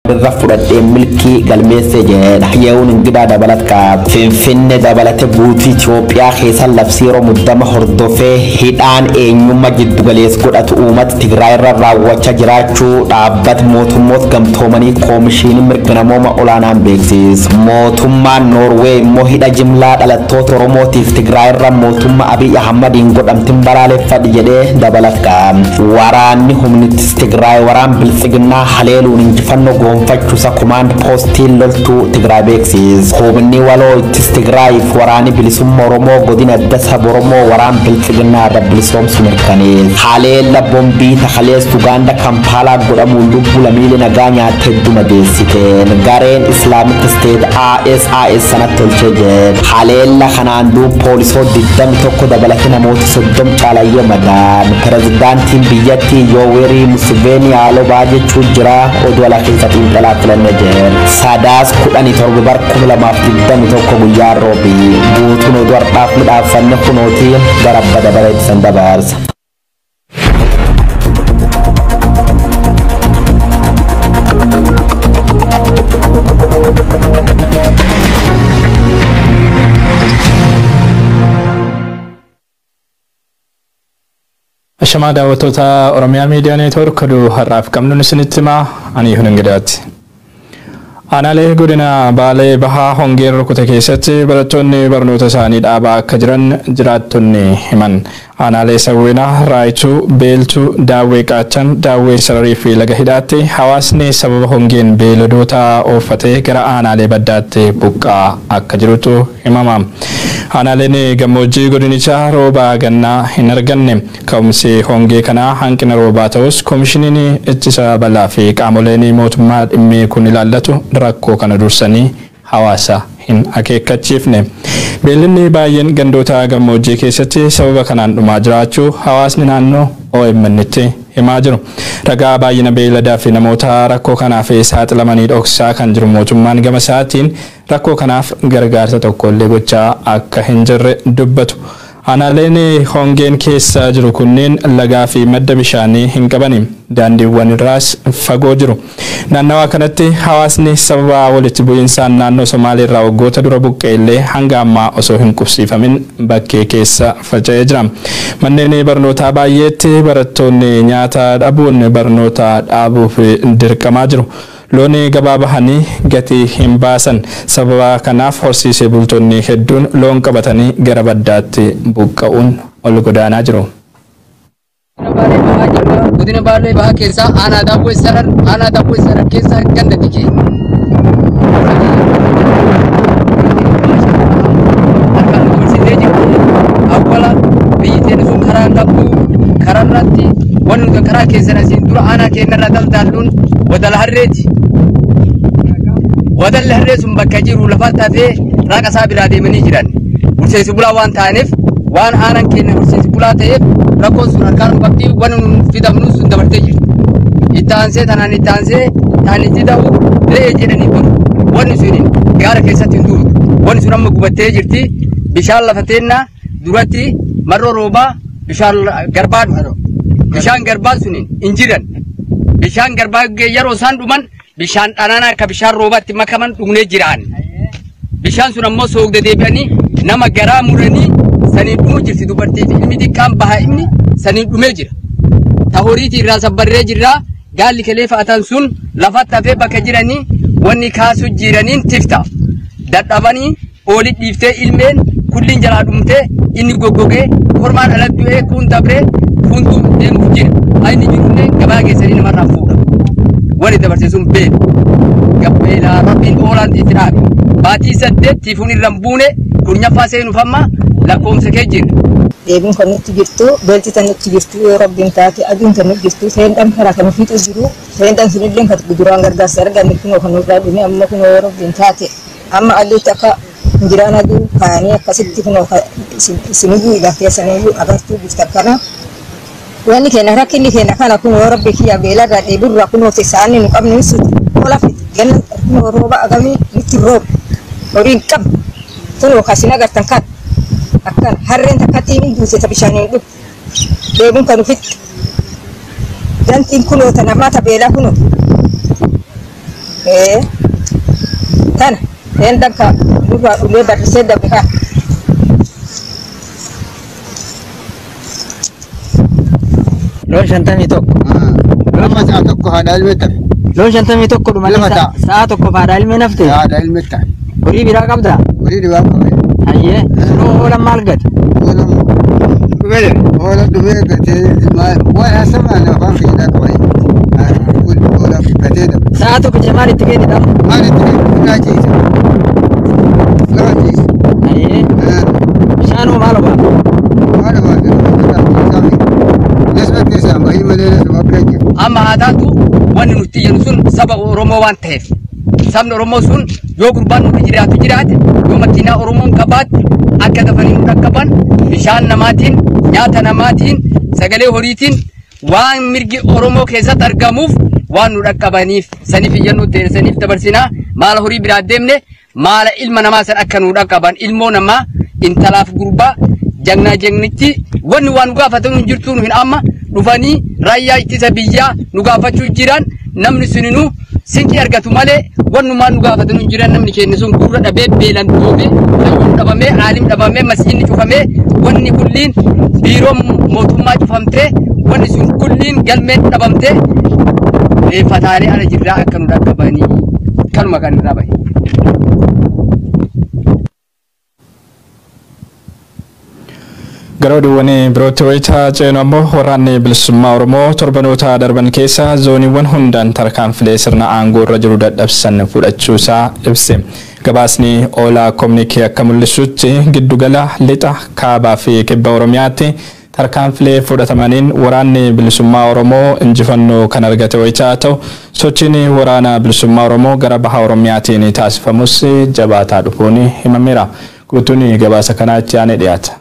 رفضت ملكي قلميسج حيون انقدا دبلت كاب فين دبلت بوتي إثيوبيا خيسا لبسيرو مدام هردوفه هيدان اينيوم جد غليس قدت اومت تغراي راوچا جراچو دابت موتوموت گمتومني كومشين مرغنموما اولانان بيكسيس موتوما نوروي موهيدا جملا دلتو تروموتيف تغراي را موتوما ابي احمد انغدم تمبرالي فد جده دبلت كام وراني همنت تغراي وران بلصغنا حليلو نجفنو فاچو سا كوماند بوستيل لولتو تغراي بيكسيس خوبني والو تستغراي فوراني بلسوم مورومو غودين ادسا بورومو وران بلصغنا دبلسوم سمركاني حاليل بومبي تخليس توغاندا كامبالا غودامو لوبو لميل نغانيا تدو مديسيتين غارين اسلاميك ستيت IS سنتولچه حاليل خناندو بوليسو ددم توكو دبلكنا موت سدم چالايو مدان پرزيدانتين بياتي يووري مسوفيني آلو باجي چوجرا ودولا خلطتين طلاق لنجر ساداس كوداني ترغو بار كملا مافتدن توكو بيار روبي بوتونو دوار تاف مدافن نخونوتي درب بدبرد سندبارس Ashama daawwattoota Oromiyaa Miidiyaa Neetwoork oduu har'aaf qabnu isinitti himaa ani Hunangidaati. Aanaalee godina Baalee Bahaa Hongeen rukute keessatti barattoonni barnoota isaanii dhaabaa akka jiran jiraattonni himan. Aanaalee Sawweenaa, Raayituu, Beeltuu, Daawwee Qaachan, Daawwee Sararii fi Laga Hidhaatti hawaasni sababa hongeen beelladoota ooffatee gara aanaalee baddaatti buqqaa akka jirutu himama. Aanaaleen gammoojjii godinichaa rooba gannaa hin arganne ka'umsi hongee kanaa hanqina roobaa ta'us koomishiniin ittisa balaa fi qaamoleen mootummaa dhimmi kun ilaallatu rakkoo kana dursanii hawaasa hin akeekkachiifne. Beellinni baay'een gandoota gammoojjii keessatti sababa kanaan dhumaa jiraachuu hawaasni naannoo OMN itti himaa jiru. Ragaa baay'ina beelladaa fi namoota rakkoo kanaaf saaxilamanii dhoksaa kan jiru mootummaan gama isaatiin rakkoo kanaaf gargaarsa tokkollee gochaa akka hin jirre dubbatu. Aanaaleen hongeen keessa jiru kunneen lagaa fi madda bishaanii hin qabani. Daandiiwwan irraas fagoo jiru. Naannawaa kanatti hawaasni sababa walitti bu'iinsaan naannoo Somaalee irraa waggoota dura buqqa'ellee hanga ammaa osoo hin qubsiifamin bakkee keessa faca'ee jira. Manneen barnootaa baay'eetti barattoonni nyaata dhabuun barnoota dhaabuuf dirqamaa jiru. Looni gabaa bahanii gatii hin baasan sababa kanaaf horsiisee bultoonni hedduun loon qabatanii gara baddaatti buqqa'uun ol godaanaa jiru. Godina Baalee Bahaa keessa aanaa Daawwee Sarar keessa ganda dikee. Awwala biyyi teenya sun karaa qabdu karaarratti wanti karaa keessa nasiin dura aanaa keenyarra daldalluun wadala harreeti. Wadalli harree sun bakka jiru lafa tafee raaqa isaa biraa deemanii jiran. Horsiisee bulaa waan ta'aniif waan aanaan keenya horsiisee bulaa ta'eef rakkoon sun harkaan qabdii waan fidamnu sun dabartee jirti. Ittaansee tanaan ittaansee taan itti ta'u re'ee jedhanii bulu. Wanni sun gaara keessatti hin duutu. Wanni sun amma gubattee jirti. Bishaan lafa teennaa duratti marroo roobaa bishaan garbaa dhufa. Bishaan garbaa sun hin jiran. Bishaan garbaa yeroo isaan dhuman bishaan dhanaanaa akka bishaan roobaatti makaman dhugnee jiraan. Bishaan sun ammoo soogda deebi'anii nama garaa muranii saniin dhumuu jirti dubartii fi ilmi xiqqaan bahaa inni saniin dhumee jira. Tahoriitii irraa sabbarree jirraa gaalli kelee fa'atan sun lafatti hafee bakka jiranii wanni kaasuu jiraniin tifta. Dadhabanii ooli dhiiftee ilmeen kulliin jalaa dhumtee inni goggogee kormaan ala du'ee kun dabree kun deemuuf jira. Ayni jirullee gabaa keessanii namarraa fuudha. Wani dabarsesun beeku gabbeela rabbiin oolaan itti dhaabe baatii 8 tiifuun irraan buune kunyaffaa seenuuf amma lakkoomsa kee jirra. Deebiin kan nutti jirtu beelti tan nutti jirtu yoo rabbiin taate aduun kan nutti jirtu seendaan karaa kan fiixu jiru seendaan sunillee kan duraan gargaarsa arganne kunoo kan nurraa dhume amma kunoo yoo rabbiin taate amma alluutti akka injiraan aduu kaanii akkasitti kunoo isiniyyuu ilaalteessaniyyuu agartuu bifta kana. Wanni keenya rakkinni keenya kana kun rabbi kiyya beelarraa dheeburraa kunoo teessaanni nu qabnu ibsuti. Olaaf ganna kunoo rooba agamii nutti rooba horiin qabnu kunoo kasin agartan kan akkan harreen takkatti hin duuseta bishaaniin dhufu deebuun kan ufitti dantiin kunoo ta namaa ta beelaa kunoo Kan hendak ka dua udah bersih dah beha. Lo shantam itu. Lama saat aku ada ilmu tak. Lo shantam itu kudu malah Lama tak. saat aku pada ilmu nafti. Ada ilmu tak. Beri bira kabda. Beri dua kau. Aye. Lo orang malgat. Orang tu dia kata, wah sama nak faham kita kau. Orang kata tu. Saat aku cemari tiga di dalam. Mana tu ngaji. Ngaji. Aye. Shanu malu ba. Mana mana. Nasib kita sama. Ini mana sebab kerja. Amma haadaatu wanni nuti jennu sun saba Oromoo waan ta'eef sabni Oromoo sun yoo gurbaan nuti jiraate yoo makiinaa Oromoon qabaate akka dafanii nu dhaqqaban bishaan namaatiin nyaata namaatiin sagalee horiitiin waan mirgi Oromoo keessatti argamuuf waan nu dhaqqabaniif saniif jennu ta'e saniif dabarsinaa maala horii biraa deemne maala ilma namaa san akka nu dhaqqaban ilmoo namaa intalaaf gurbaa jagnitti wanni waan gaafatan jirtu nu hin amma dhufanii raayyaa ittisa biyyaa nu gaafachuu jiran namni suninu sinqii argatu malee wannumaan nu gaafatan jiran namni keenya sun gurra dhabee beelan dhoobee hayyuun dhabamee aalim dhabamee masjiidni cufamee wanni kulliin biiroo mootummaa cufamtee wanni sun kulliin galmeen dhabamtee reeffataanii ala jirraa akka nu dhaqqabanii kanuma kan irraa bahe. Garoodduwwan birootti wayitaa ceenu ammoo waraanni bilisummaa Oromoo torbanoota darban keessa zooniiwwan hundaan tarkaanfilee sirna aangoo irra jiru dadhabsan fudhachuusaa ibse. Gabaasni Oolaa Koomnikee akka mul'isutti giddugala lixa kaabaa fi kibba Oromiyaatti tarkaanfilee fudhatamaniin waraanni bilisummaa Oromoo injifannoo kan argate wayitaa ta'u sochiin waraana bilisummaa Oromoo gara baha Oromiyaatiin taasifamus jabaataa dhufuun himameera. Guutuun gabaasa kanaatti aanee dhiyaata.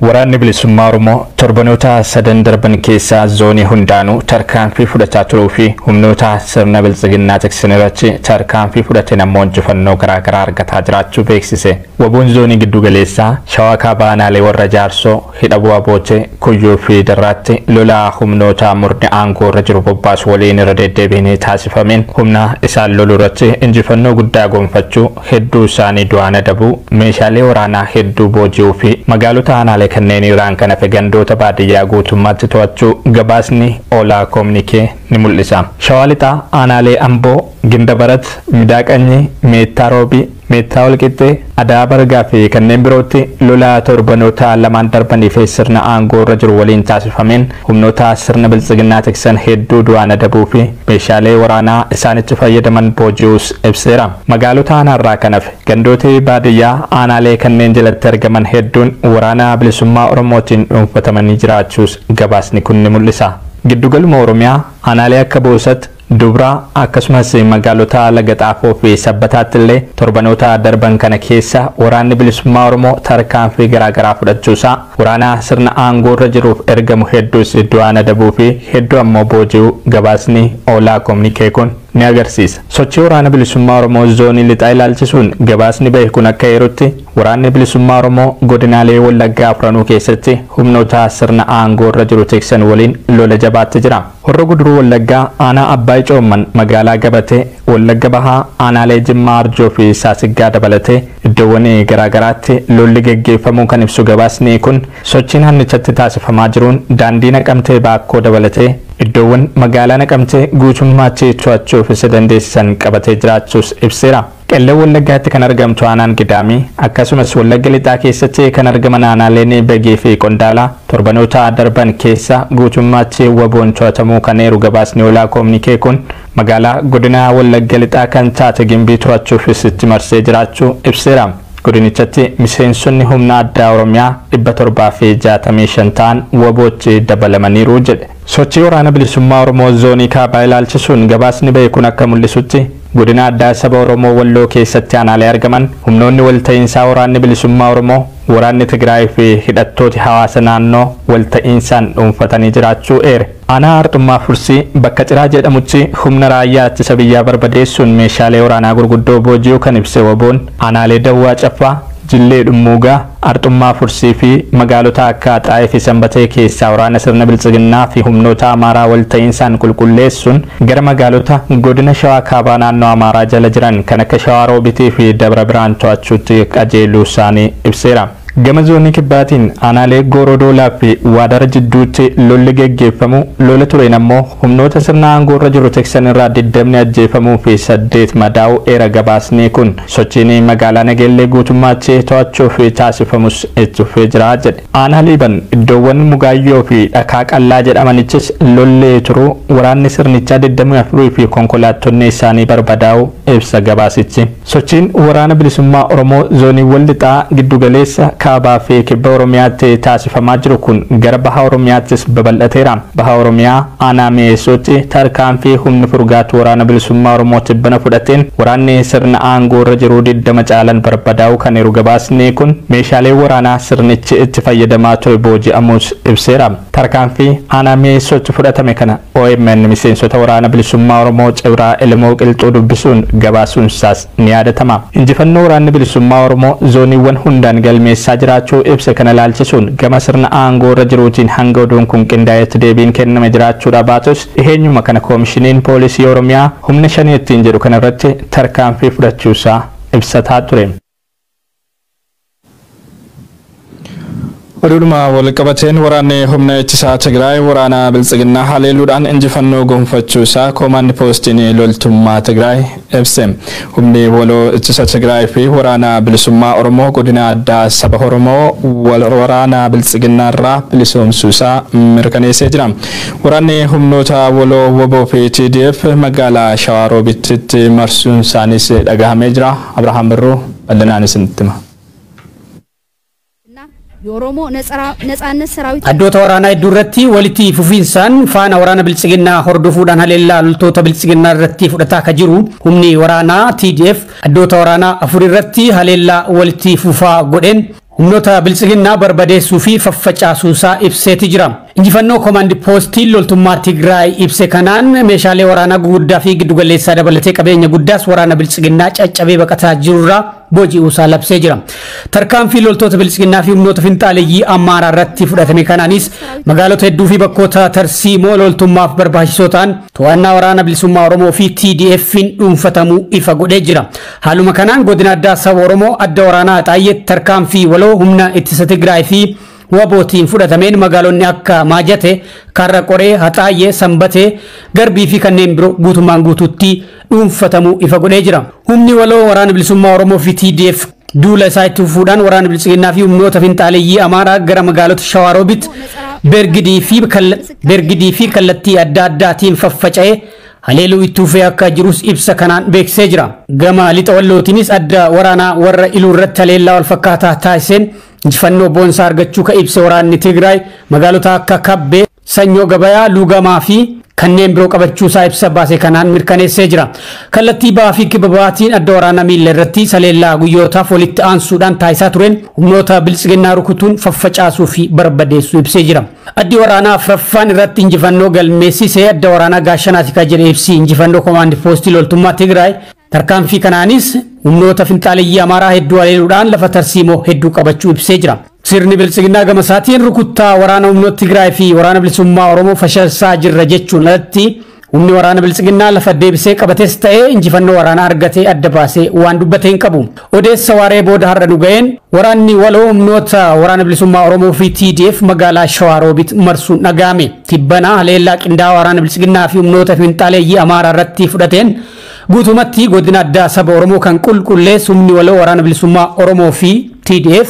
Waraanni bilisummaa Oromoo torbanoota sadan darban keessa zoonii hundaanuu tarkaanfii fudhachaa turuu fi humnoota sirna biltsiginnaa tiksan irratti tarkaanfii fudhateen ammoo injifannoo garaagaraa argataa jiraachuu beeksise. Waboon zoonii giddu galeessaa Shawaa Kaabaa Aanaalee warra Jaarsoo hidha bu'aa bootee Kuyyuu fi Darraatti lolaa humnoota murni aangoo irra jiru bobbaasu waliin irra deddeebiinii taasifameen humna isaan loluu irratti injifannoo guddaa gonfachuu hedduu isaanii du'aan adabuu meeshaalee waraanaa hedduu booji'uu fi magaalota aanaalee kanneen irraan kan hafe gandoota baadiyyaa guutummaatti to'achuu gabaasni Oolaa Koomnikee ni mul'isa. Shawaa Lixaa Aanaalee Amboo, Gindabarat, Midaaqanyi, Meettaa Roobii, Meettaa Walqixxee, Adaa Bargaa fi kanneen birootti lolaa torbanoota lamaan darbanii fi sirna aangoo irra jiru waliin taasifameen humnoota sirna biltsiginnaa tiksan hedduu du'aan adabuu fi meeshaalee waraanaa isaanitti fayyadaman booji'uus ibseera. Magaalota aanaarraa kan hafe gandoota baadiyyaa aanaalee kanneen jalatti argaman hedduun waraana bilisummaa Oromootiin dhuunfatamanii jiraachuus gabaasni kun ni mul'isa. Giddugaluma Oromiyaa aanaalee akka Boosat, Dubraa akkasumas magaalota Laga Xaafoo fi Sabbataatti illee torbanoota darban kana keessa waraanni bilisummaa Oromoo tarkaanfii garaagaraa fudhachuusaa waraana sirna aangoo irra jiruuf ergamu hedduus du'aan adabuu fi hedduu ammoo booji'uu gabaasni Oolaa Koomnikee kun ni agarsiisa. Sochii waraana bilisummaa Oromoo zoonii lixaa ilaalchisuun gabaasni bahe kun akka eerutti waraanni bilisummaa Oromoo godinaalee Wallaggaa afranuu keessatti humnoota sirna aangoo irra jiru tiksan waliin lola jabaatti jira. Horroo Guduruu Wallaggaa aanaa Abbaay Coomman magaalaa Gabatee Wallagga Bahaa aanaalee Jimmaa Arjoo fi Saasiggaa dabalatee iddoowwan garaagaraatti lolli geggeeffamuu kan ibsu gabaasni kun sochiin hannichatti taasifamaa jiruun daandii Naqamtee Baakkoo dabalatee iddoowwan magaalaa Naqamtee guutummaatti to'achuuf isa dandeessisan qabatee jiraachuus ibseera. Qellem Wallaggaatti kan argamtu aanaan Gidaamii akkasumas Wallagga Lixaa keessatti kan argaman aanaaleen Begee fi Qondaalaa torbanoota darban keessa guutummaatti waboon to'atamuu kan eeru gabaasni Oolaa Koomnikee kun magaalaa godina Wallagga Lixaa kan taate Gimbii to'achuufis itti marsee jiraachuu ibseera. Godinichatti miseensonni humna addaa Oromiyaa 765 ta'an wabootti dabalamaniiru jedhe. Sochii waraana bilisummaa Oromoo zoonii kaabaa ilaalchisuun gabaasni bahe kun akka mul'isutti godina addaa saba Oromoo Walloo keessatti aanaalee argaman humnoonni walta'iinsaa waraanni bilisummaa Oromoo waraanni Tigraay fi hidhattooti hawaasa naannoo walta'iinsaan dhuunfatanii jiraachuu eere. Aanaa Arxummaa Fursii bakka Ciraa jedhamutti humna raayyaa ittisa biyyaa barbadeessuun meeshaalee waraanaa gurguddoo booji'uu kan ibse waboon aanaalee Dawwaa Caffaa, Jillee Dhummuugaa, Arxummaa Fursii fi magaalota akka Xaayee fi Sanbatee keessaa waraana sirna biltsiginnaa fi humnoota Amaaraa wal ta'iinsaan qulqulleessuun gara magaalota godina Shawaa Kaabaa naannoo Amaaraa jala jiran kan akka Shawaa Roobitii fi Dabra Biraan to'achuutti qajeeluu isaanii ibseera. Gama zoonii kibbaatiin aanaalee Goorodoolaa fi Waadara jidduutti lolli geggeeffamu lola tureen ammoo humnoota sirna aangoo irra jiru tiksan irraa 20 ajjeefamuu fi 8 madaa'uu eera gabaasni kun sochiin magaalaa Nageellee guutummaatti to'achuuf taasifamus itti fufee jira jedhe. Aanaa Liiban iddoowwan Mugaayyoo fi Dhakaa Qallaa jedhamanichis lolli turuu waraanni sirnichaa 24 fi konkolaattonni isaanii barbadaa'uu ibsa gabaasichi. Sochiin waraana bilisummaa Oromoo zooniiwwan lixaa giddugaleessa kaabaa fi kibba Oromiyaatti taasifamaa jiru kun gara baha Oromiyaattis babal'ateera. Baha Oromiyaa aanaa mi'eessuutti tarkaanfii humni furgaatu waraana bilisummaa Oromoo tibbana fudhateen waraanni sirna aangoo irra jiru 20 caalan barbadaa'uu kan eeru gabaasni kun meeshaalee waraanaa sirnichi itti fayyadamaa ture booji'amuus ibseera. Tarkaanfii aanaa mi'eessuutti fudhatame kana OMN miseensota waraana bilisummaa Oromoo Cibraa Ilmoo Qilxuu dubbisuun gabaasuunsaas ni yaadatama. Injifannoo waraanni bilisummaa Oromoo zooniiwwan hundaan galmeessaa jiraachuu ibsa kana laalchisuun gama sirna aangoo irra jiruutiin hanga oduun kun qindaa'etti deebiin kenname jiraachuudha baatus dhiheenyuma kana koomishiniin poolisii Oromiyaa humna 5 ittiin jedhu kanarratti tarkaanfii fudhachuusaa ibsataa ture. Oduma wal qabateen waraanni humna ittisaa Tigraay waraana biltsiginnaa haleeluudhaan injifannoo gonfachuusaa koomaandi poostiin loltummaa Tigraay ibse. Humni waloo ittisa Tigraay fi waraana bilisummaa Oromoo godina addaa saba Oromoo waraana biltsiginnaa irraa bilisoomsuusaa mirkaneessee jira. Waraanni humnoota waloo WBO fi TDF magaalaa Shawaa Roobititti marsuun isaaniis dhagahamee jira. Abrahaam Birruu bal'inaanis nutti hima. የኦሮሞ ነጻነት ሰራዊት አዶታ ወራና ዱረቲ ወልቲ ፉፊንሳን ፋና ወራና ብልጽግና ሆርዶፉዳን ሀሌላ ሉልቶታ ብልጽግና ረቲ ፉደታ ከጅሩ ሁምኒ ወራና TDF አዶታ ወራና አፉሪ ረቲ ሀሌላ ወልቲ ፉፋ ጎደን ሁምኖታ ብልጽግና በርበዴሱ ፊ ፈፈጫሱሳ ኢብሴት ጅራም እንጂፈኖ ኮማንድ ፖስቲ ሎልቱማ ትግራይ ኢብሴ ከናን ሜሻሌ ወራና ጉዳ ፊ ግዱገሌሳ ደበለቴ ቀበኛ ጉዳስ ወራና ብልጽግና ጨጨቤ በቀታ ጅሩራ ቦጂ ኡሳ ለብሴ ጅራም ተርካን ፊ ሎልቶት ብልጽግና ፊ ሁምኖት ፊንጣለይ አማራ ረቲ ፉደተሜ ከናኒስ መጋሎት ሄዱ ፊ በኮታ ተርሲሞ ሎልቱማ በርባሽሶታን ተዋና ወራና ብልሱማ ኦሮሞ ፊ TDF ፊን ኡንፈተሙ ኢፈጎዴ ጅራም ሃሉ መከናን ጎድና ዳሳ ኦሮሞ አደ ወራና ጣየት ተርካን ፊ ወሎ humna ittisa Tigraay fi WBOtiin fudhatameen magaalonni akka Maajate, Karraqoree, Haxaayee, Sanbatee, Garbii fi kanneen biroo guutummaan guutuutti dhuunfatamuu ifa godhee jira. Humni waloo waraana bilisummaa Oromoo fi TDF duula isaa itti fuudhaan waraana bilisummaa fi humnoota finxaaleeyyii Amaaraa gara magaalota Shawaa Roobit Bergidii fi kallattii adda addaatiin faffaca'ee haleeluu itti fufee akka jirus ibsa kanaan beeksisee jira. Gama lixa wallootiinis adda waraanaa warra iluu irratti haleellaa wal fakkaataa taasiseen injifannoo boonsaa argachuu ka ibse waraanni Tigraay magaalota akka Kabbee, Sanyoo Gabayaa, Luugamaa fi kanneen biroo qabachuusaa ibsa baasee kanaan mirkaneessee jira. Kallattii ba'aa fi kibba ba'aatiin adda waraanaa miila irratti haleellaa guyyootaaf walitti aansuudhaan taasisaa tureen humnoota biltsiginnaa rukutuun faffacaasuu fi barbadeessuu ibsee jira. Addi waraanaa afraffaan irratti injifannoo galmeessisee adda waraanaa Gaashanaati ka jedhe ibsi injifannoo koomaandi poostii loltummaa Tigraay tarkaanfii kanaanis humnoota finxaaleeyyii Amaaraa hedduu haleeluudhaan lafa tarsiimoo hedduu qabachuu ibsee jira. Sirni biltsiginnaa gama isaatiin rukuttaa waraana humnoota Tigraay fi waraana bilisummaa Oromoo fashilsaa jirra jechuun alatti humni waraana biltsiginnaa lafa deebisee qabates ta'ee injifannoo waraanaa argatee adda baasee waan dubbatee hin qabu. Odeessa waaree booda har'a dhuga'een waraanni waloo humnoota waraana bilisummaa Oromoo fi TDF magaalaa Shawaa Roobit marsuun dhaga'ame. Tibbanaa haleellaa qindaa'aa waraana biltsiginnaa fi humnoota finxaaleeyyii Amaaraa irratti fudhateen guutumatti godina addaa saba Oromoo kan qulqulleessu humni waloo waraana bilisummaa Oromoo fi TDF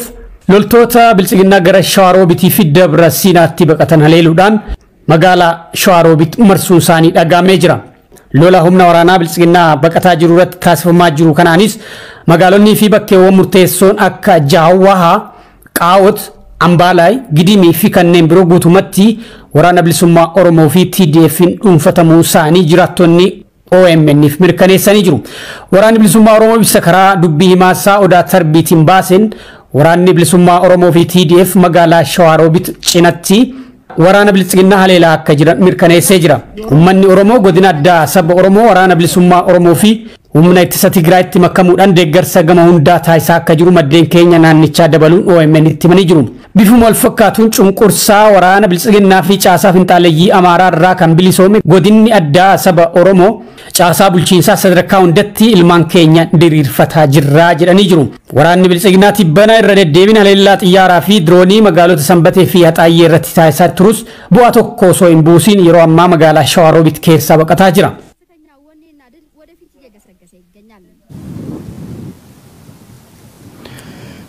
loltoota biltsiginnaa gara Shawaa Roobitii fi Dabra Siinaatti baqatan haleeluudhaan magaalaa Shawaa Roobit marsuun isaanii dhaga'amee jira. Lola humna waraanaa biltsiginnaa baqataa jiru irratti taasifamaa jiru kanaanis magaalonni fi bakkeewwan murteessoon akka Jaawwahaa, Qaawot, Ambaalaay, Gidimii fi kanneen biroo guutumatti waraana bilisummaa Oromoo fi TDF'n dhuunfatamuu isaanii jiraattonni OMN'if mirkaneessanii jiru. Waraanni bilisummaa Oromoo ibsa karaa dubbii himaasaa Odaa Tarbiitiin baaseen waraanni bilisummaa Oromoo fi TDF magaalaa Shawaa Roobit cinatti waraana biltsiginnaa haleelaa akka jiran mirkaneessee jira. Uummanni Oromoo godina addaa saba Oromoo waraana bilisummaa Oromoo fi humna ittisa Tigraayitti makamuudhaan deeggarsa gama hundaa taasisaa akka jiru maddeen keenya naannichaa dabaluun OMN itti himanii jiru. Bifuma wal fakkaatuun cunqursaa waraana Biltsiginnaa fi caasaa Finxaaleeyyii Amaaraa irraa kan bilisoome godinni addaa saba Oromoo caasaa bulchiinsaa sadarkaa hundatti ilmaan keenya diriirfataa jirraa jedhanii jiru. Waraanni Biltsiginnaa tibbana irra deddeebiin haleellaa xiyyaaraa fi diroonii magaalota Sanbatee fi Haxaayyee irratti taasisaa turus bu'aa tokko osoo hin buusiin yeroo ammaa magaalaa Shawaroobit keessaa baqataa jira.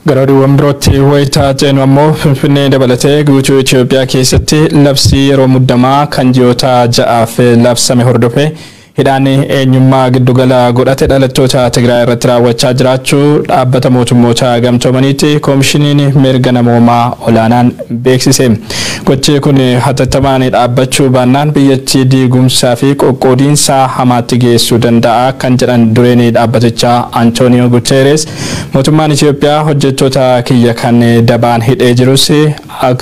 Garaduuwwan birootti wayitaa ceenu ammoo Finfinnee dabalatee guutuu Itoophiyaa keessatti labsii yeroo muddamaa kan ji'oota 6 labsame hordofee hidhaan eenyummaa giddugala godhate dhalattoota Tigraay irratti raawwachaa jiraachuu dhaabbata mootummoota gamtoomaniitti koomishiniin mirga namoomaa olaanaan beeksise. Gochi kun hatattamaan dhaabbachuu baannaan biyyattii diigumsaa fi qoqqoodiinsa hamaatti geessuu danda'a kan jedhan dureen dhaabbatichaa Antonio Guterres mootummaan Itoophiyaa hojjettoota kiyya kan dabaan hidhee jirus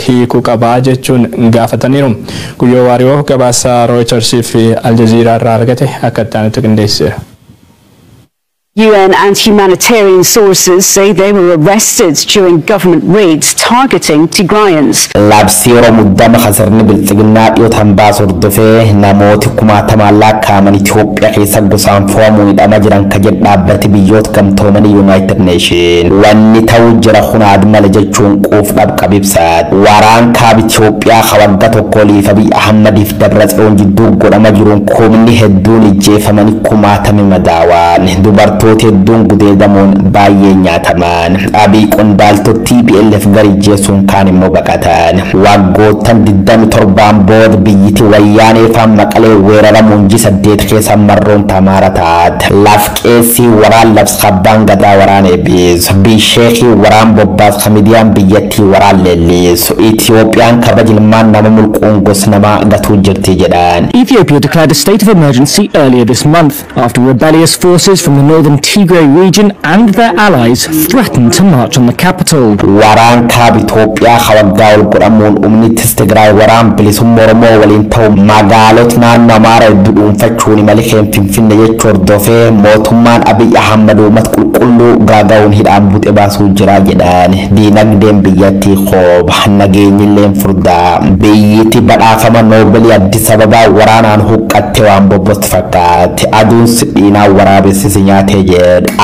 hiikuu qabaa jechuun gaafataniiru. Guyyoo Waariyoo gabaasa Reuters fi Al Jazeera irraa argate akkattaan qindeesse. UN and humanitarian sources say they were arrested during government raids targeting Tigrayans. Labsii yeroo muddama khasarni Biltsiginnaa dhiyootaan baasu hordofee namooti 60,000 lakkaa'aman Itoophiyaa keessa gosaan fo'amuun hidhama jiran kan jedhu dhaabbati biyyoota gamtoomanii United Nation. Wanni ta'uu jira hunaad mala jechuun quufdhaaf qabibsaat. Waraan kaab Itoophiyaa waggaa tokko liifa Abiy Ahmadiif Dabratsiyoon jidduu godhama jiruun kumni hedduun ijjeefamanii 60,000 madaawaan. Dubartoota hedduun gudeedamuun baay'ee nyaataman. Abiy qondaaltota TPLF gari jeesuun kaan immoo baqatan. Waggoottan 27 booda biyyiti wayyaanee faan Maqalee weeraramuun 8 keessa marroon tamaara taat. Lafqeessi waraan labsabbaan gadaa waraan eebbisu. Bisheekii waraan bobbaas kamidiyaan biyyattii waraan leellisu. Itiyoophiyaan kabaja ilmaan nama mulquun gos nama gatuu jirti jedhan. Ethiopia declared a state of emergency earlier this month after rebellious forces from the northern Tigray region and their allies threatened to march on the capital. Waraan kaab Itoophiyaa waggaa ol godhamuun umnittis Tigraay waraan bilisummaa Oromoo waliin ta'u magaalota naannoo Amaaraa hedduu dhuunfachuun malikeen Finfinnee jechuu hordofee mootummaan Abiy Ahmad uummata qulqulluu gaaga'uun hidhaan buxe baasuu jira jedhan. Diinagdeen biyyattii qooba nageenyilleen furdaa biyyatti badhaafama Noobeelii Addis Ababaa waraanaan huqqatte waan bobbotti fakkaate aduun sidhiinaa waraabessisi nyaatee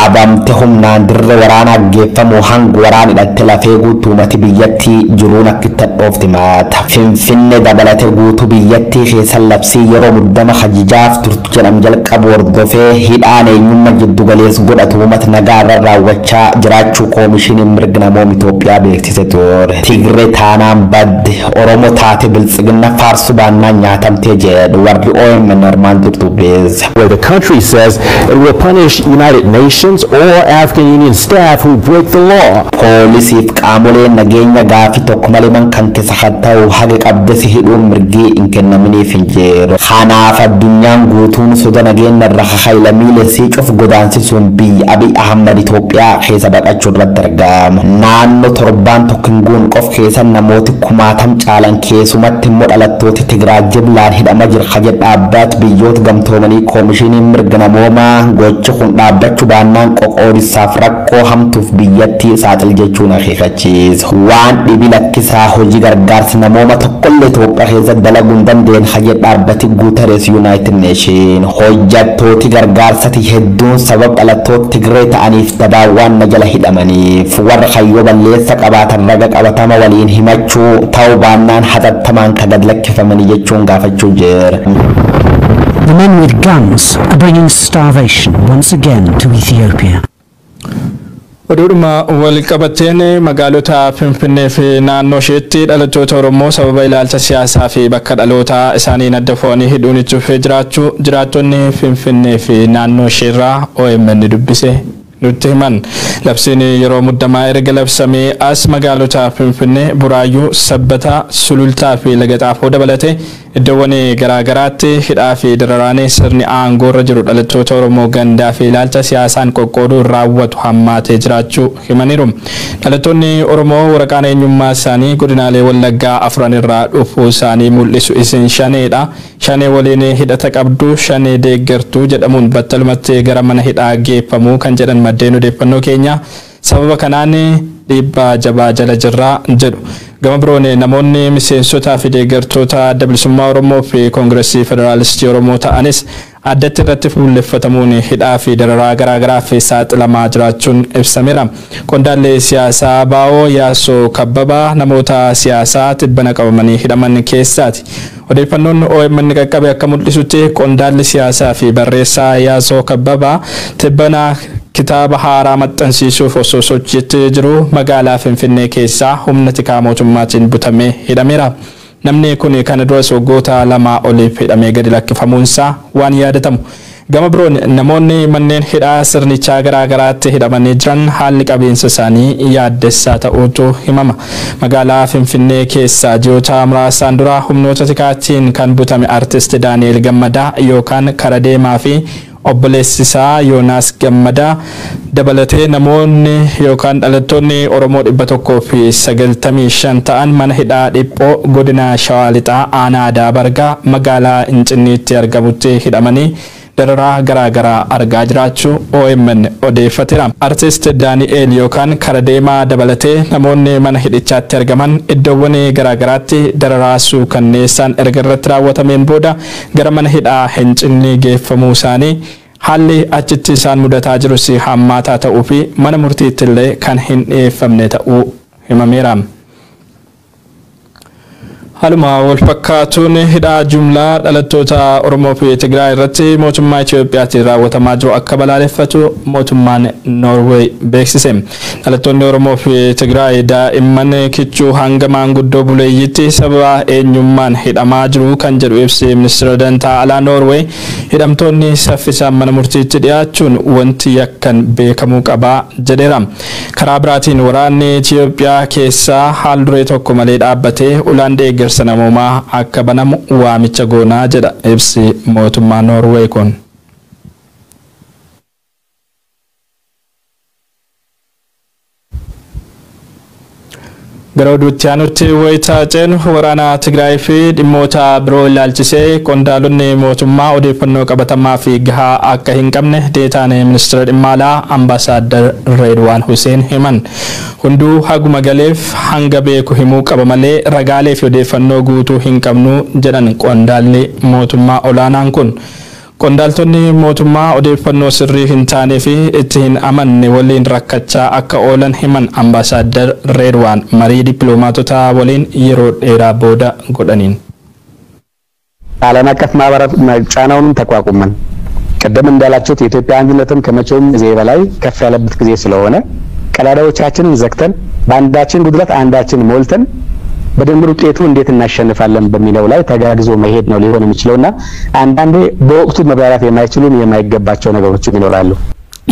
abamte humnaan dirree waraanaa geeffamu hanga waraan hidhatte lafee guutumatti biyyattii jiruun akkitti dhoofti maata. Finfinnee dabalatee guutuu biyyattii keessa labsii yeroo muddama hajijaaf turtu jedham jalqabu hordofee hidhaan eenyummaa jiddu galeessa godhatu uummata nagaa irra raawwachaa jiraachuu koomishiniin mirga namoomaa Itoophiyaa beeksise ture. Tigree taanaan badde Oromoo taate Biltsiginnaa faarsuu baannaan nyaatamtee jedhu warri OMN armaan durtu beeza. Where the country says it will punish United Nations or African Union staff who break the law. Poolisiif qaamoleen nageenya gaafii tokko malee man kan keessa hatta'u haga qabdasi hidhuun mirgii hin kennaminiif hin jiru. Kanaaf addunyaan guutuun soda nageenya irra kakaa'ilamii cuuf godaansisuun biyya Abiy Ahmad Itoophiyaa keessa baqachuu irratti argama. Naannoo torbaan tokkinguun qof keessa namooti 60,000 caalan keessumatti immoo dhalattooti Tigraay jiblaan hidhama jira jedha dhaabbata biyyoota gamtoomanii koomishiniin mirga namoomaa gocha kun dhaabbachuu baannaan qoqqoodisaaf rakkoo hamtuuf biyyattii saaxil jechuun akeekachiisa. Waan dhibi lakkisaa hojii gargaarsa namooma tokkollee Itoophiyaa keessa dalaguu hin dandeenye jedha dhaabbati Guterres United Nation. Hojjettooti gargaarsati hedduun sababa dhalattoota Tigree ta'aniif dabaawwan na jala hidhamaniif warra kayyoo balleessa qabaatan raga qabatama waliin himachuu ta'uu baannaan hatattamaan kan gad lakkifamanii jechuun gaafachuu jira. The men with guns are bringing starvation once again to Ethiopia. Oduma wal qabateen magaalota Finfinnee fi naannoo isheetti dhalattoota Oromoo sababa ilaalcha siyaasaa fi bakka dhaloota isaanii adda foonii hidhuun itti fufee jiraattonni Finfinnee fi naannoo isheerraa OMN dubbise nutti himan. Labsiin yeroo muddamaa erga labsamee as magaalota Finfinnee, Buraayyuu, Sabbataa, Sulultaa fi Lagaxaafoo dabalatee iddoowwan garaagaraatti hidhaa fi dararaanii sirni aangoo irra jiru dhalattoota Oromoo gandaa fi ilaalcha siyaasaan qoqqooduu raawwatu hammaatee jiraachuu himaniiru. Dhalattoonni Oromoo waraqaan eenyummaa isaanii godinaalee Wallaggaa afran irraa dhufuu isaanii mul'isu isin shaneedha. Shanee waliin hidhata qabdu shanee deeggartuu jedhamuun battalumatti gara mana hidhaa geeffamuu kan jedhan maddeen odeeffannoo keenya sababa kanaan dhiibbaa jabaa jala jirraa jedhu. Gama biroon namoonni miseensotaa fi deeggartoota adda bilisummaa Oromoo fi Koongireesii Federaalistii Oromoo ta'anis addatti irratti fuulleffatamuun hidhaa fi dararaa garaagaraa fi saaxilamaa jiraachuun ibsameera. Qondaallee siyaasaa Baawoo Yaasoo Kabbabaa namoota siyaasaa tibbana qabamanii hidhaman keessaati. Odeeffannoon OMN qaqqabe akka mul'isutti qondaalli siyaasaa fi barreessaa Yaasoo Kabbabaa tibbana kitaaba haaraa maxxansiisuuf osoo sochiitti jiru magaalaa Finfinnee keessaa humna tikaa mootummaatiin butamee hidhameera. Namni kun kana dura waggoota lama oliif hidhamee gadi lakkifamuunsaa waan yaadatamu. Gama biroon namoonni manneen hidhaa sirnichaa garaagaraatti hidhamanii jiran haalli qabiinsa isaanii yaaddessaa ta'uutu himama. Magaalaa Finfinnee keessaa ji'oota muraasaan dura humnoota tikaatiin kan butame artist Daani'el Gammadaa yookaan Karadeemaa fi obboleessisaa Yoonaas Gammadaa dabalatee namoonni yookaan dhalattoonni Oromoo 195 ta'an mana hidhaa dhiphoo godina Shawaa Lixaa aanaa Daabargaa magaalaa Incinniitti argamutti hidhamanii dararaa garaagaraa argaa jiraachuu OMN odeeffateera. Artist Daani'el yookaan Karadeemaa dabalatee namoonni mana hidhichaatti argaman iddoowwan garaagaraatti dararaa suukanneessaan erga irratti raawwatameen booda gara mana hidhaa Hincinnii geeffamuu isaanii haalli achitti isaan mudataa jirus hammaataa ta'uu fi mana murtiitti illee kan hin dhiyeeffamne ta'uu himameera. Haluma wal fakkaatuun hidhaa jumlaa dhalattoota Oromoo fi Tigraay irratti mootummaa Itoophiyaatiin raawwatamaa jiru akka balaaleffatu mootummaan Noorweey beeksise. Dhalattoonni Oromoo fi Tigraay daa'imman kichuu hanga maanguddoo buleeyyitti sababa eenyummaan hidhamaa jiru kan jedhu ibsi ministeera dantaa alaa Noorweey hidhamtoonni saffisaan mana murtiitti dhiyaachuun wanti yakkan beekamuu qabaa jedheera. Karaa biraatiin waraanni Itoophiyaa keessaa haal duree tokko malee dhaabbatee ulaan deeggarsa namoomaa akka banamu waamicha goonaa jedha ibsi mootummaa Noorweey kun. Gara oduutti wayitaa ceenu waraana Tigraay fi dhimmoota biroo ilaalchisee qondaalonni mootummaa odeeffannoo qabatamaa fi gahaa akka hin qabne deetaan ministeera dhimma alaa Ambaasaadder Reedwaan Huseen himan. Hunduu haguma galeef hanga beeku himuu qaba malee ragaalee fi odeeffannoo guutuu hin qabnu jedhan qondaalli mootummaa olaanaan kun. Qondaaltonni mootummaa odeeffannoo sirrii hin taanee fi itti hin amanne waliin rakkachaa akka oolan himan Ambaasaadder Reedwaan marii dippiloomaatota waliin yeroo dheeraa booda godhaniin. ዓለም አቀፍ ማህበራት ጫናውን ተቋቁመን ቀደም እንዳላችሁት የኢትዮጵያ አንድነትም ከመቼውም ጊዜ በላይ ከፍ ያለበት ጊዜ ስለሆነ ቀዳዳዎቻችንን ዘግተን በአንዳችን ጉድለት አንዳችን ሞልተን በድምር ውጤቱ እንዴት እናሸንፋለን በሚለው ላይ ተጋግዞ መሄድ ነው ሊሆን የሚችለውና አንዳንዴ በወቅቱ መብራራት የማይችሉም የማይገባቸው ነገሮችም ይኖራሉ።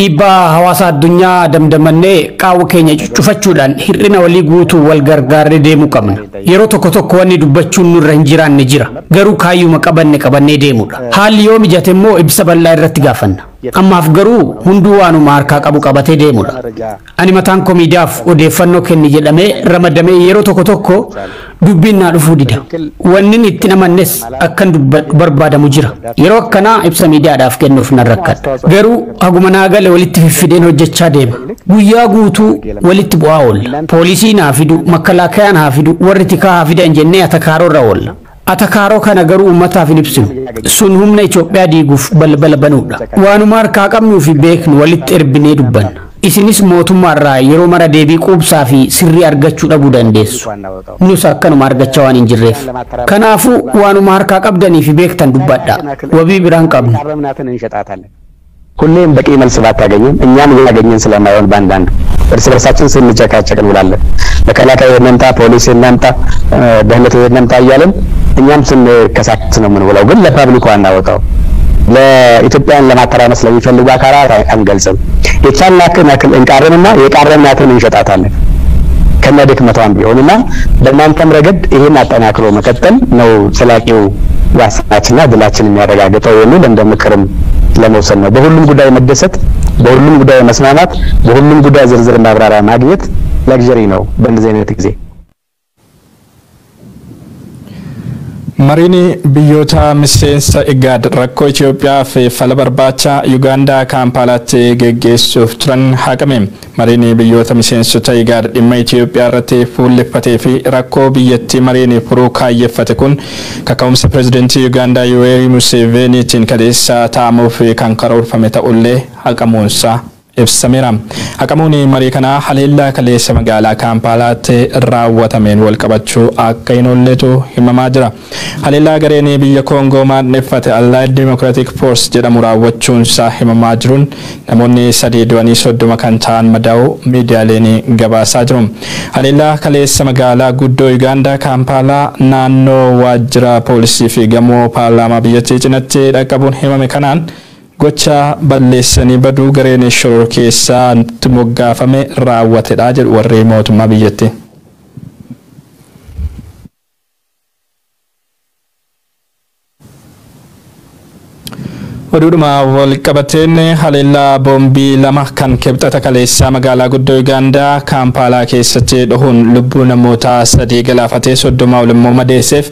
ኢባ ሐዋሳ አዱኛ ደምደመኔ ቃው ኬኛ ጩፋቹዳን ሂርና ወሊ ጉቱ ወልገርጋር ደሙ ቀምና የሮ ቶኮ ቶኮ ወኒ ዱበቹን ረንጂራን ንጅራ ገሩ ካዩ መቀበነ ቀበኔ ደሙዳ ሃል ዮም ጀተሞ ኢብሰ በላ ይረት ጋፈና አማፍ ገሩ ሁንዱ ዋኑ ማርካ ቀቡ ቀበቴ ደሙዳ አኒ መታን ኮሚዲያፍ ኦዴፈኖ ከኒ ጀደሜ ረመደሜ የሮ ቶኮ ቶኮ ዱቢና ዱፉ ዲዳ ወንን ኢትነመነስ አከን በርባደሙ ጅራ የሮ ከና ኢብሰ ሚዲያ ዳፍ ከኑፍ ነረከት ገሩ አጉመና ገለ ወሊት ፊፊዴን ሆጀቻ ደም ጉያ ጉቱ ወሊት ቧውል ፖሊሲ ናፊዱ መከላከያ ናፊዱ ወርቲካ ሀፊደ እንጀነ አተካሮ ራወል አተካሮ ከነገሩ ኡመታ ፊሊፕስን ሱን ሁምነ ኢትዮጵያ ዲጉፍ በልበለ በኑዳ ዋኑ ማርካ ቀምኑ ፊ ቤክን ወሊት እርብኔ ዱበን isinis mootummaarraa yeroo mara deebii quubsaa fi sirrii argachuu dhabuu dandeessu. Nus akkanuma argachaa waan hin jirreef. Kanaafuu waanuma harkaa qabdanii fi beektan dubbadhaa. Wabii biraan qabnu. ሁሌም በቂ መልስ ባታገኝም እኛም ያገኘን ስለማይሆን ባንዳንዱ እርስ በርሳችን ስንጨቃጨቅ እንውላለን። መከላከያ የነምጣ ፖሊስ የነምጣ ደህንነት የነምጣ እያለን እኛም ስንከሳት ነው የምንውለው። ግን ለፓብሊኩ አናወጣው። ለኢትዮጵያን ለማተራመስ ለሚፈልጉ አካላት አንገልጽም። የቻልናትን ያክል እንቃረንና የቃረናትን እንሸጣታለን ከነ ድክመቷም ቢሆንና በእናንተም ረገድ ይሄን አጠናክሮ መቀጠል ነው ዘላቂው ዋስትናችንና ድላችን የሚያረጋግጠው የሚል እንደ ምክርም ለመውሰድ ነው። በሁሉም ጉዳይ መደሰት፣ በሁሉም ጉዳይ መስማማት፣ በሁሉም ጉዳይ ዝርዝር ማብራሪያ ማግኘት ለግዠሪ ነው በእንደዚህ አይነት ጊዜ። Marini biyyoota miseensa IGAD rakkoo Itoophiyaa fi fala barbaacha Uganda Kampalaatti geggeessuuf turan haqame. Marini biyyoota miseensota IGAD dhimma Itoophiyaa irratti fuulleffatee fi rakkoo biyyattii Marini furuu kaayyeffate kun kaka'umsa pirezidantii Uganda Yoweri Museveniitiin kadeessa taa'amuuf kan karoorfame ta'ullee haqamuunsa ibsameera. Haqamuun marii kana haleellaa kaleessa magaalaa Kampalaatti raawwatameen wal qabachuu akka hin oolletu himamaa jira. Haleellaa gareen biyya Koongoo maadheffate Allied Democratic Force jedhamu raawwachuunsaa himamaa jiruun namoonni 330 kan ta'an madaa'uu miidiyaaleen gabaasaa jiru. Haleellaa kaleessa magaalaa guddoo Uganda Kampala naannoo waajjira poolisii fi gamoo paarlaamaa biyyattii cinatti dhaqqabuun himame kanaan gocha balleessanii baduu gareen shoror keessatti moggaafame raawwatedha jedhu warri mootummaa biyyattii. Waduudhuma wal qabateen haleellaa boombii lama kan kibxata kaleessaa magaalaa guddoo Ugaandaa Kampaalaa keessatti dhuhuun lubbuu namoota 3 galaafatee 30 ol immoo madeesseef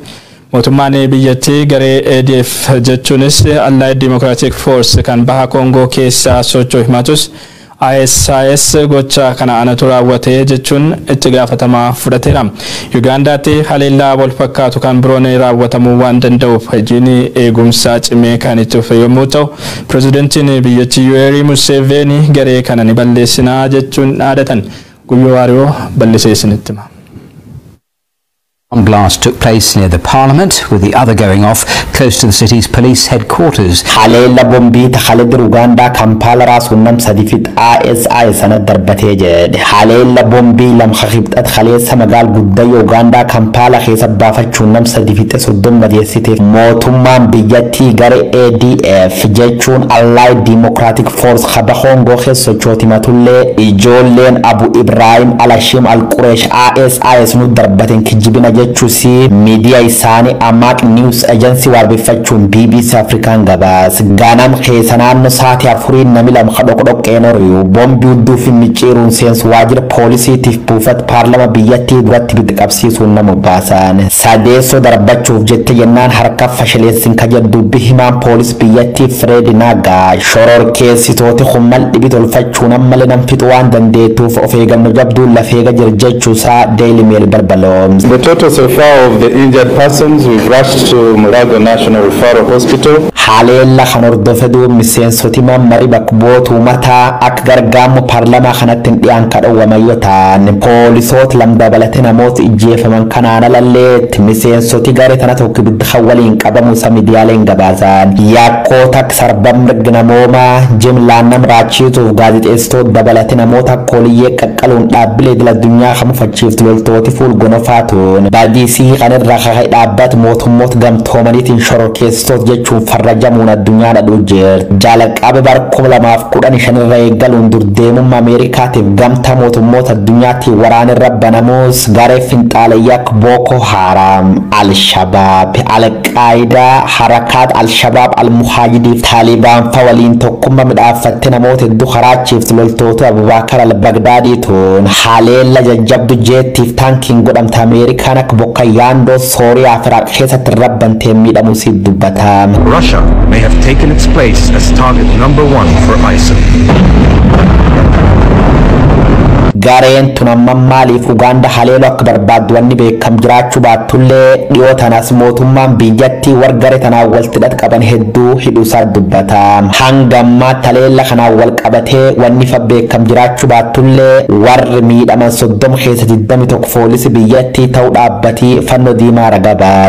mootummaan biyyattii garee ADF jechuunis Allied Democratic Force kan baha Koongoo keessaa socho'u himatus ISIS gocha kana anatu raawwate jechuun itti gaafatamaa fudhateera. Ugaandaatti haleellaa wal fakkaatu kan biroon raawwatamuu waan danda'uuf hojiin eegumsaa cimee kan itti fufe yommuu ta'u pirezidantiin biyyattii Yoweri Museveni garee kana ni balleessinaa jechuun dhaadatan. Guyyoo Waariyoo bal'isee isinitti hima. One blast took place near the parliament, with the other going off close to the city's police headquarters. Haleella bombii takhaledr Uganda Kampala rasunnam sadifit ISIS ana darbatee jedhe. Haleella bombii lam khibxat khaleessa magaal guddaa Uganda Kampala keessa baafachuun nam sadifit 30 madeessite. Mootummaan biyyattii garee ADF jechuun Allied Democratic Force khaba Kongo keessa sochooti matullee ijoolleen Abu Ibrahim Al-Hashim Al-Quresh ISIS nu darbateen kijibina jechuusi miidiyaa isaanii Amaq News Agency warbeeffachuun BBC Afrikaan gabaas. Gaanam keessa naannoo sa'aatii 4 namni lama dhoqqeen oriyu bombii udduuf micciiruun seensu waajjira poolisiitiif buufata paarlama biyyattii duratti bidiqabsiisuun nama baasan. Sadeessoo darbachuuf jette jennaan harka fashaleessin ka jedhu bihimaan poolis biyyattii Fred Naga shoror keessitooti hummal dhibi tolfachuun ammalee nam fixu waan dandeettuuf of eeggannoo jabduun lafeega jirjechuusaa Daily Mail barbaloom. So far of the injured persons, we've rushed to Mulago National Referral Hospital. Haleella kan hordofedu miseensoti mammari bakbootu mataa akka gargaamu paarlamaa kanatti dhiyaan kadhawwamayyoo ta'an poolisoota lamdabalate namoota ijjeefaman kanaan alalleetti miseensoti garee tana tokko bidda waliin qabamu isa miidiyaaleen gabaasan yakkoota sarbam mirga namoomaa jimlaan nam raachiisuuf gaazexeessitoota dabalate namoota kooliyyee qaqqaluun dhaabbilee idil addunyaa kamufachiiftu loltooti fuulgonofaatuun baadisii kanirraa kaka'e dhaabbata mootummoota gamtoomaniitiin shororkeessitoota jechuun farrajamuun addunyaa dhadhuu jira. Jaalaqabe bara 2015 irraa eegaluun durdeemummaa Ameerikaatiif gamtaa mootummoota addunyaatti waraanirra banamuus garee finxaalayyaa Boko Haram, Al-Shabaab, Al-Qaayidaa, Harakaat Al-Shabaab, Al-Muhaajidiif Taalibaan fa waliin tokkummaa midhaaffatte namoota hedduu karaachiiftu loltoota Abubakar Al-Bagdaadiituun haleella jajjabdu jeettiif taankiin godhamta Ameerikaan akka bokka yaandoo Sooriyaa fi Iraaq keessatti rabbantee miidhamuu si dubbatama. Russia may have taken its place as target number 1 for ISIL. Gareen tunamman maaliif Uganda haleelu akka barbaaddu wanni beekam jiraachuu baattullee dhiyoo tanas mootummaan biyyattii wargare tanaan waltidhat qaban hedduu hidhuusaa dubbatama. Hangammaa haleella kanaan wal qabatee wanni fa beekam jiraachuu baattullee warri miidhaman 30 keessa 21 poolisii biyyattii ta'uu dhaabbatii fannoo diimaa ragabaa.